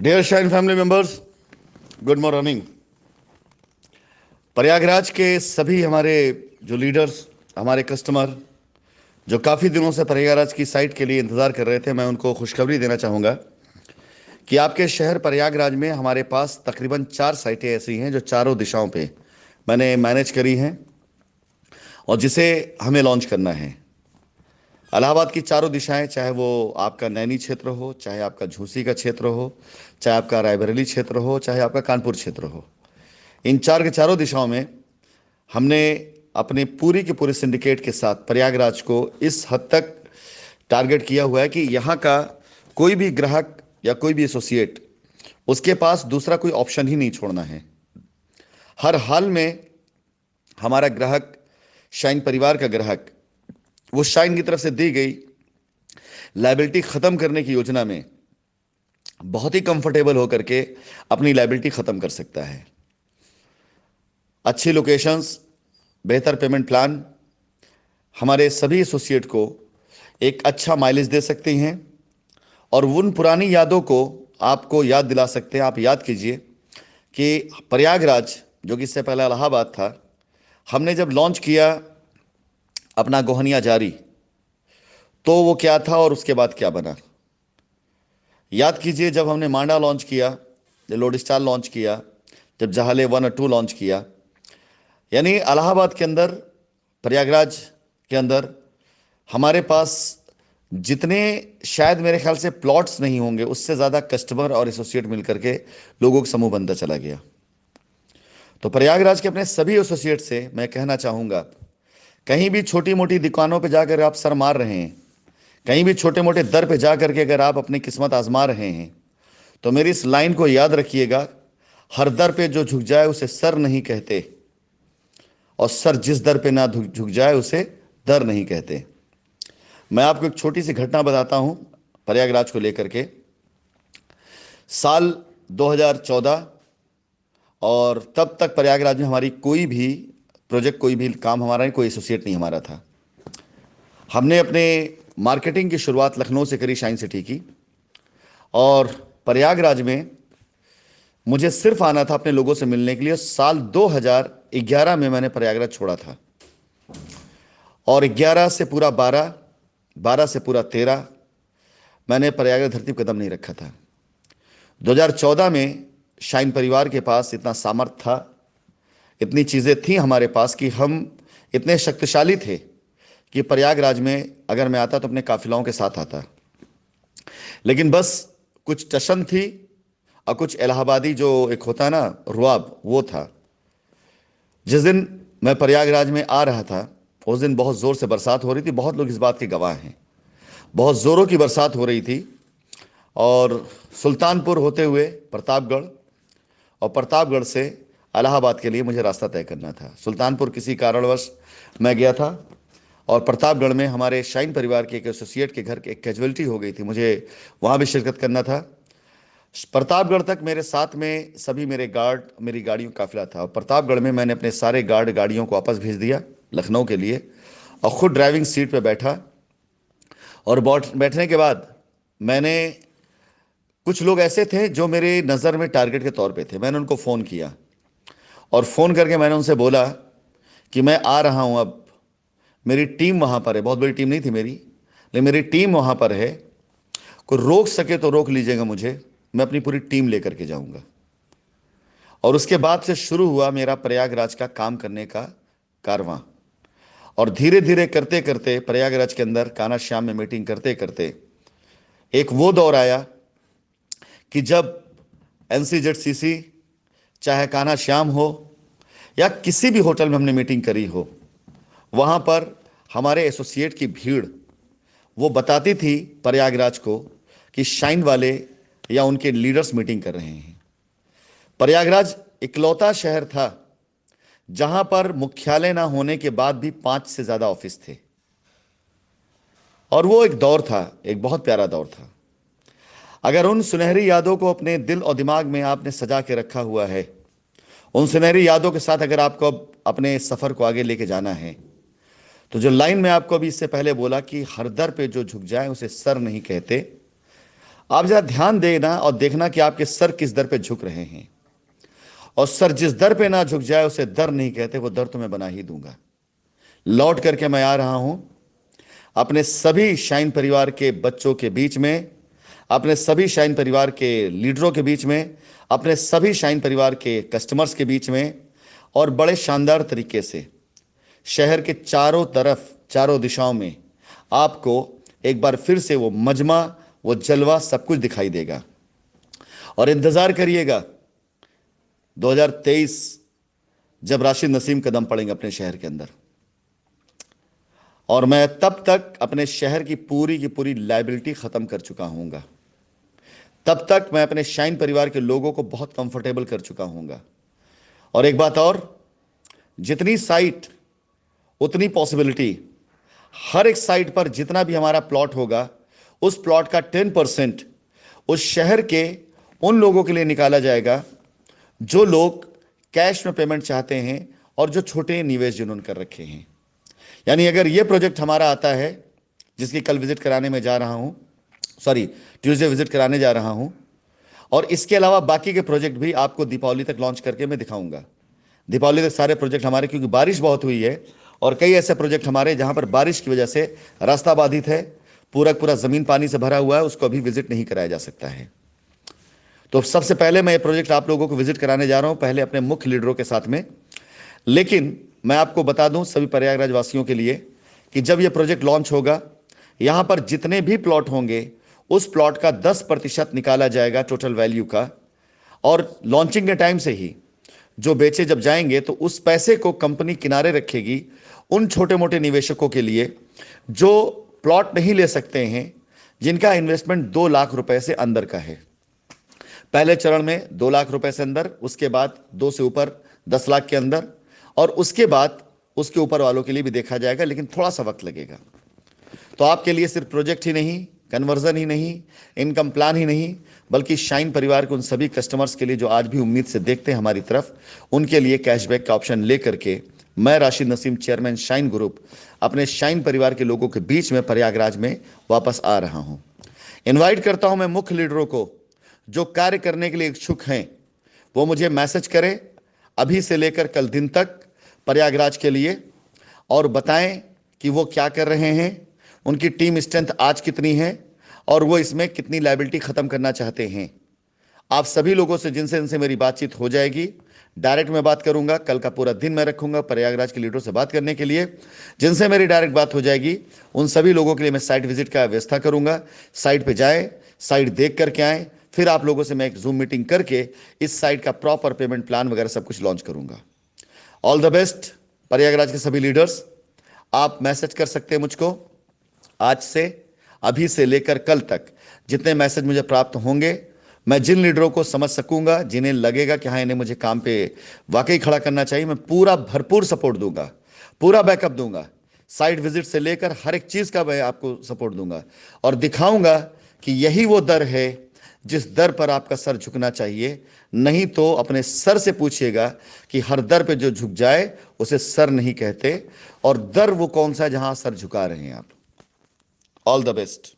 Dear Shine family members, good morning. Prayagraj के सभी हमारे जो लीडर्स, हमारे कस्टमर जो काफ़ी दिनों से प्रयागराज की साइट के लिए इंतज़ार कर रहे थे, मैं उनको खुशखबरी देना चाहूँगा कि आपके शहर प्रयागराज में हमारे पास तकरीबन 4 साइटें ऐसी हैं जो चारों दिशाओं पे मैंने मैनेज करी हैं और जिसे हमें लॉन्च करना है। इलाहाबाद की चारों दिशाएं, चाहे वो आपका नैनी क्षेत्र हो, चाहे आपका झूसी का क्षेत्र हो, चाहे आपका रायबरेली क्षेत्र हो, चाहे आपका कानपुर क्षेत्र हो, इन चार के चारों दिशाओं में हमने अपने पूरी के पूरे सिंडिकेट के साथ प्रयागराज को इस हद तक टारगेट किया हुआ है कि यहाँ का कोई भी ग्राहक या कोई भी एसोसिएट, उसके पास दूसरा कोई ऑप्शन ही नहीं छोड़ना है। हर हाल में हमारा ग्राहक, शाइन परिवार का ग्राहक, वो शाइन की तरफ से दी गई लाइबिलिटी खत्म करने की योजना में बहुत ही कंफर्टेबल होकर के अपनी लाइबिलिटी खत्म कर सकता है। अच्छी लोकेशंस, बेहतर पेमेंट प्लान हमारे सभी एसोसिएट को एक अच्छा माइलेज दे सकती हैं और उन पुरानी यादों को आपको याद दिला सकते हैं। आप याद कीजिए कि प्रयागराज, जो कि इससे पहले इलाहाबाद था, हमने जब लॉन्च किया अपना गोहनिया जारी, तो वो क्या था और उसके बाद क्या बना। याद कीजिए जब हमने मांडा लॉन्च किया, जब लोडिस्टाल लॉन्च किया, जब जहाले 1 और 2 लॉन्च किया, यानी इलाहाबाद के अंदर, प्रयागराज के अंदर हमारे पास जितने, शायद मेरे ख्याल से प्लॉट्स नहीं होंगे, उससे ज़्यादा कस्टमर और एसोसिएट मिलकर के लोगों का समूह बनता चला गया। तो प्रयागराज के अपने सभी एसोसिएट से मैं कहना चाहूँगा, कहीं भी छोटी मोटी दुकानों पे जाकर आप सर मार रहे हैं, कहीं भी छोटे मोटे दर पे जा करके अगर आप अपनी किस्मत आजमा रहे हैं, तो मेरी इस लाइन को याद रखिएगा, हर दर पे जो झुक जाए उसे सर नहीं कहते, और सर जिस दर पे ना झुक जाए उसे दर नहीं कहते। मैं आपको एक छोटी सी घटना बताता हूं प्रयागराज को लेकर के। साल 2014, और तब तक प्रयागराज में हमारी कोई भी प्रोजेक्ट, कोई भी काम हमारा नहीं, कोई एसोसिएट नहीं हमारा था। हमने अपने मार्केटिंग की शुरुआत लखनऊ से करी, शाइन सिटी की, और प्रयागराज में मुझे सिर्फ आना था अपने लोगों से मिलने के लिए। साल 2011 में मैंने प्रयागराज छोड़ा था, और 11 से पूरा 12, 12 से पूरा 13 मैंने प्रयागराज धरती पर कदम नहीं रखा था। 2014 में शाइन परिवार के पास इतना सामर्थ्य था, इतनी चीज़ें थी हमारे पास कि हम इतने शक्तिशाली थे कि प्रयागराज में अगर मैं आता तो अपने काफिलाओं के साथ आता। लेकिन बस कुछ टशन थी और कुछ इलाहाबादी जो एक होता है ना रुआब, वो था। जिस दिन मैं प्रयागराज में आ रहा था, उस दिन बहुत ज़ोर से बरसात हो रही थी, बहुत लोग इस बात के गवाह हैं। बहुत ज़ोरों की बरसात हो रही थी, और सुल्तानपुर होते हुए प्रतापगढ़, और प्रतापगढ़ से इलाहाबाद के लिए मुझे रास्ता तय करना था। सुल्तानपुर किसी कारणवश मैं गया था, और प्रतापगढ़ में हमारे शाइन परिवार के एक एसोसिएट के घर के एक कैजुअलिटी हो गई थी, मुझे वहाँ भी शिरकत करना था। प्रतापगढ़ तक मेरे साथ में सभी मेरे गार्ड, मेरी गाड़ियों का काफिला था, और प्रतापगढ़ में मैंने अपने सारे गार्ड गाड़ियों को वापस भेज दिया लखनऊ के लिए, और ख़ुद ड्राइविंग सीट पे बैठा। और बैठने के बाद मैंने, कुछ लोग ऐसे थे जो मेरे नज़र में टारगेट के तौर पे थे, मैंने उनको फ़ोन किया, और फ़ोन करके मैंने उनसे बोला कि मैं आ रहा हूँ, अब मेरी टीम वहाँ पर है। बहुत बड़ी टीम नहीं थी मेरी, लेकिन मेरी टीम वहाँ पर है, कोई रोक सके तो रोक लीजिएगा मुझे, मैं अपनी पूरी टीम लेकर के जाऊँगा। और उसके बाद से शुरू हुआ मेरा प्रयागराज का काम करने का कारवां, और धीरे धीरे करते करते प्रयागराज के अंदर कान्हा श्याम में मीटिंग करते करते एक वो दौर आया कि जब NCZCC, चाहे कान्हा श्याम हो या किसी भी होटल में हमने मीटिंग करी हो, वहाँ पर हमारे एसोसिएट की भीड़ वो बताती थी प्रयागराज को कि शाइन वाले या उनके लीडर्स मीटिंग कर रहे हैं। प्रयागराज इकलौता शहर था जहां पर मुख्यालय ना होने के बाद भी 5 से ज़्यादा ऑफिस थे, और वो एक दौर था, एक बहुत प्यारा दौर था। अगर उन सुनहरी यादों को अपने दिल और दिमाग में आपने सजा के रखा हुआ है, उन सुनहरी यादों के साथ अगर आपको अब अपने सफ़र को आगे लेके जाना है, तो जो लाइन में आपको अभी इससे पहले बोला कि हर दर पे जो झुक जाए उसे सर नहीं कहते, आप जरा ध्यान देना और देखना कि आपके सर किस दर पे झुक रहे हैं। और सर जिस दर पे ना झुक जाए उसे दर नहीं कहते, वो दर तो मैं बना ही दूंगा। लौट करके मैं आ रहा हूं अपने सभी शाइन परिवार के बच्चों के बीच में, अपने सभी शाइन परिवार के लीडरों के बीच में, अपने सभी शाइन परिवार के कस्टमर्स के बीच में, और बड़े शानदार तरीके से शहर के चारों तरफ, चारों दिशाओं में आपको एक बार फिर से वो मजमा, वो जलवा सब कुछ दिखाई देगा। और इंतजार करिएगा 2023 जब राशिद नसीम कदम पड़ेंगे अपने शहर के अंदर, और मैं तब तक अपने शहर की पूरी लायबिलिटी खत्म कर चुका हूंगा। तब तक मैं अपने शाइन परिवार के लोगों को बहुत कंफर्टेबल कर चुका हूंगा। और एक बात और, जितनी साइट उतनी पॉसिबिलिटी। हर एक साइट पर जितना भी हमारा प्लॉट होगा, उस प्लॉट का 10% उस शहर के उन लोगों के लिए निकाला जाएगा जो लोग कैश में पेमेंट चाहते हैं और जो छोटे निवेश जिन्होंने कर रखे हैं। यानी अगर ये प्रोजेक्ट हमारा आता है, जिसकी कल विजिट कराने में जा रहा हूं, सॉरी ट्यूसडे विजिट कराने जा रहा हूं, और इसके अलावा बाकी के प्रोजेक्ट भी आपको दीपावली तक लॉन्च करके मैं दिखाऊंगा। दीपावली तक सारे प्रोजेक्ट हमारे, क्योंकि बारिश बहुत हुई है और कई ऐसे प्रोजेक्ट हमारे जहां पर बारिश की वजह से रास्ता बाधित है, पूरा जमीन पानी से भरा हुआ है, उसको अभी विजिट नहीं कराया जा सकता है। तो सबसे पहले मैं ये प्रोजेक्ट आप लोगों को विजिट कराने जा रहा हूं, पहले अपने मुख्य लीडरों के साथ में। लेकिन मैं आपको बता दूं सभी प्रयागराज वासियों के लिए कि जब यह प्रोजेक्ट लॉन्च होगा, यहां पर जितने भी प्लॉट होंगे उस प्लॉट का 10% निकाला जाएगा टोटल वैल्यू का। और लॉन्चिंग के टाइम से ही जो बेचे जब जाएंगे तो उस पैसे को कंपनी किनारे रखेगी उन छोटे मोटे निवेशकों के लिए जो प्लॉट नहीं ले सकते हैं, जिनका इन्वेस्टमेंट 2 लाख रुपए से अंदर का है। पहले चरण में 2 लाख रुपए से अंदर, उसके बाद 2 से ऊपर 10 लाख के अंदर, और उसके बाद उसके ऊपर वालों के लिए भी देखा जाएगा, लेकिन थोड़ा सा वक्त लगेगा। तो आपके लिए सिर्फ प्रोजेक्ट ही नहीं, कन्वर्जन ही नहीं, इनकम प्लान ही नहीं, बल्कि शाइन परिवार के उन सभी कस्टमर्स के लिए जो आज भी उम्मीद से देखते हैं हमारी तरफ, उनके लिए कैशबैक का ऑप्शन लेकर के मैं Rashid Naseem, chairman shine group, अपने शाइन परिवार के लोगों के बीच में प्रयागराज में वापस आ रहा हूं। इनवाइट करता हूं मैं मुख्य लीडरों को, जो कार्य करने के लिए इच्छुक हैं, वो मुझे मैसेज करें अभी से लेकर कल दिन तक प्रयागराज के लिए, और बताएं कि वो क्या कर रहे हैं, उनकी टीम स्ट्रेंथ आज कितनी है, और वो इसमें कितनी लायबिलिटी खत्म करना चाहते हैं। आप सभी लोगों से जिनसे मेरी बातचीत हो जाएगी, डायरेक्ट मैं बात करूंगा। कल का पूरा दिन मैं रखूंगा प्रयागराज के लीडरों से बात करने के लिए। जिनसे मेरी डायरेक्ट बात हो जाएगी उन सभी लोगों के लिए मैं साइट विजिट का व्यवस्था करूंगा। साइट पे जाएं, साइट देख करके आएं, फिर आप लोगों से मैं एक जूम मीटिंग करके इस साइट का प्रॉपर पेमेंट प्लान वगैरह सब कुछ लॉन्च करूंगा। ऑल द बेस्ट प्रयागराज के सभी लीडर्स। आप मैसेज कर सकते हैं मुझको आज से, अभी से लेकर कल तक जितने मैसेज मुझे प्राप्त होंगे, मैं जिन लीडरों को समझ सकूंगा, जिन्हें लगेगा कि हाँ इन्हें मुझे काम पे वाकई खड़ा करना चाहिए, मैं पूरा भरपूर सपोर्ट दूंगा, पूरा बैकअप दूंगा। साइट विजिट से लेकर हर एक चीज का मैं आपको सपोर्ट दूंगा और दिखाऊंगा कि यही वो दर है जिस दर पर आपका सर झुकना चाहिए। नहीं तो अपने सर से पूछिएगा कि हर दर पे जो झुक जाए उसे सर नहीं कहते, और दर वो कौन सा है जहां सर झुका रहे हैं आप। All the best.